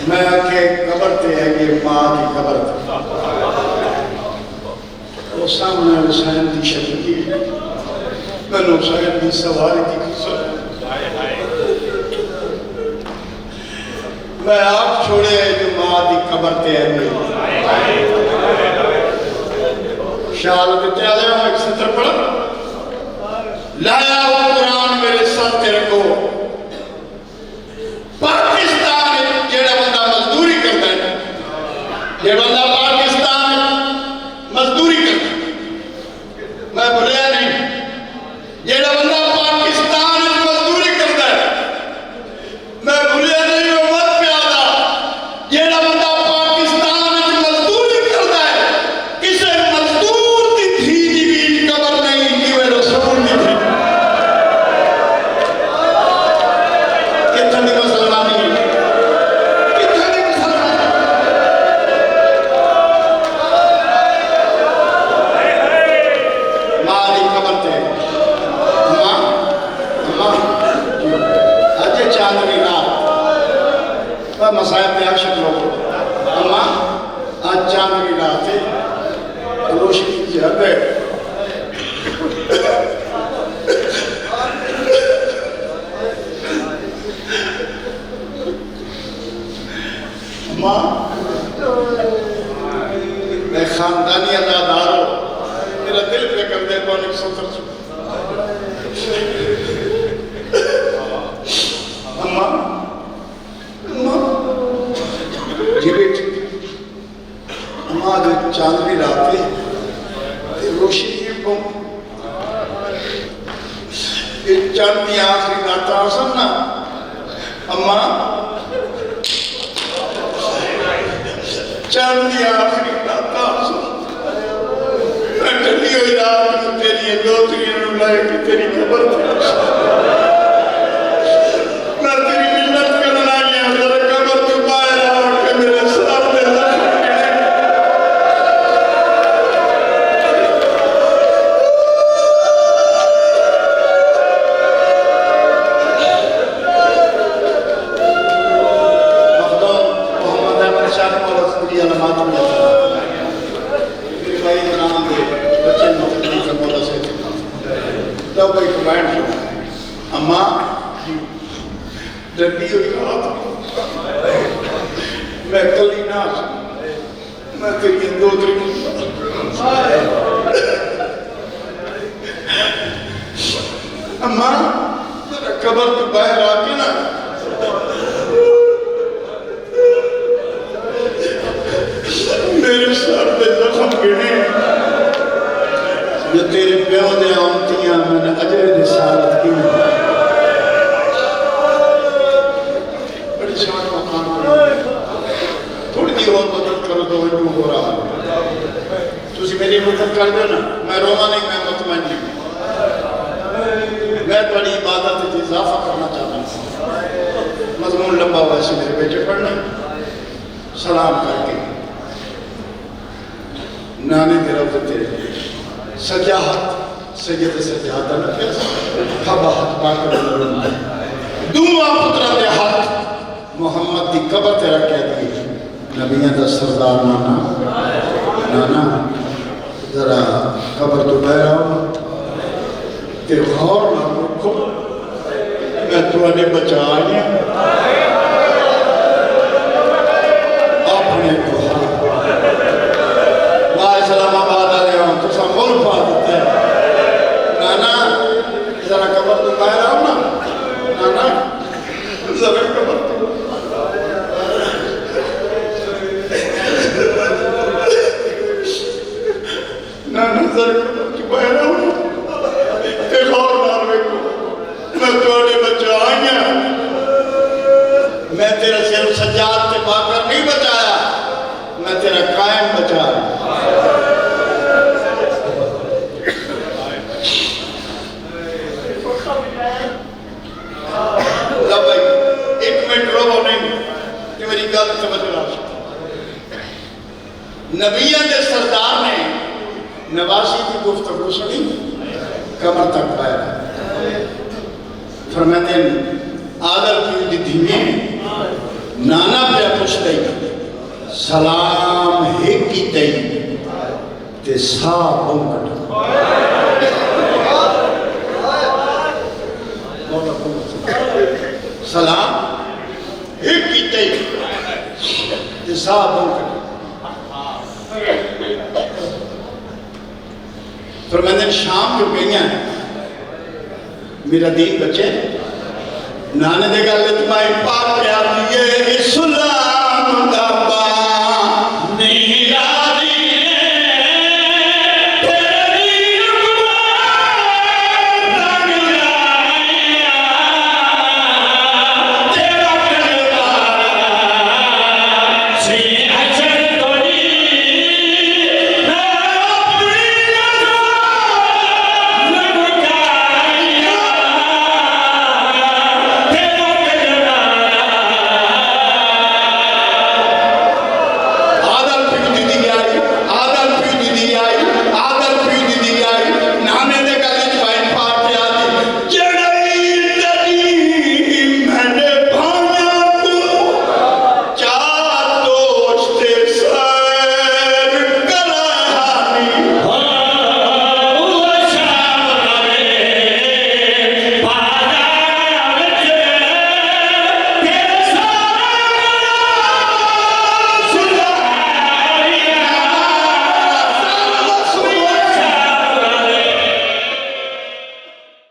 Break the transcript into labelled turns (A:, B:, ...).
A: मैं आखे कबर ते है कि मां की कबर वो सामने हुसैन की शक्ति मैंने हुसैन की सवारी की कसम मैं आप छोड़े जो मां की कबर ते है शाल देते आले एक सत्र पढ़ लाया वो कुरान मेरे सर ते रखो पाकिस्तान जेड़ा बंदा मजदूरी करता है जे बंदा पाकिस्तान मजदूरी करता है मैं बोलिया नहीं जेड़ा बंदा पाकिस्तान मजदूरी करता है मैं बोलिया नहीं वो मत प्यादा जेड़ा बंदा पाकिस्तान मजदूरी करता है किसे मजदूर की थी भी कबर नहीं कि वे रसूल की थी कितनी मुसलमानी कितनी मुसलमानी मां की कबर ते मां आज चांदनी रात मसायब में आशिक लोग अम्मा आज चांदनी रात है रोशनी की हद है अम्मा मैं खानदानी अदादार हूँ मेरा दिल पे कर दे तो एक सत्र अम्मा जी बेटी अम्मा जो चांदनी रात है रोशनी को ये चांदनी आखिरी रात आसन ना अम्मा चांदनी आखिरी रात आसन मैं ठंडी हुई रात में तेरी दो तीन लाए कि तेरी खबर मैं तेरी मिन्नत करना गया तेरा कबर तो बाहर आ के मेरे सामने अम्मा डरती हुई रात मैं कली ना मैं तेरी दो तीन अम्मा तेरा कबर तो बाहर आके ना मेरे सर पे जख्म गिने जो तेरे प्यो दे आमतियां मैंने अजय रिसालत की बड़ी शान मकान थोड़ी दी और मदद करो तो वो हो रहा तुझे मेरी मदद कर दो ना मैं रोमा नहीं मैं मुतमईन नहीं मैं थोड़ी इबादत में इजाफा करना चाहता हूँ मजमून लंबा हुआ है मेरे बेटे पढ़ना सलाम करके नाने तेरा तेरे सजाहत सैयद सजाहत न खबा हाथ पाकर दूमा पुत्रा दे हाथ मोहम्मद की कबर ते रखे दी नबियां दा सरदार नाना नाना जरा कबर तो बहरा ते गौर ना रखो मैं तुहाडे बचा लिया अपने को इस्लामाबाद आ रहे हो तो सब बोल पा देते हैं नाना जरा कबर तो बाहर आओ ना नाना जरा कबर तो नाना जरा कबर तो बाहर आओ ना ते गौर मार देखो मैं तुम्हारे बच्चा आ गया मैं तेरा सिर्फ सज्जाद से पाकर नहीं बचाया मैं तेरा कायम बचाया नबिया के सरदार ने नवासी की गुफ्तगू सुनी कमर तक पाया फरमाते आदर की धीमे नाना पे पुछते सलाम एक कीते ते साह बंकट सलाम एक कीते ते साह बंकट फरमाते शाम जो गई मेरा दीन बच्चे नाने दे गल मैं पाक प्यार दिए सुन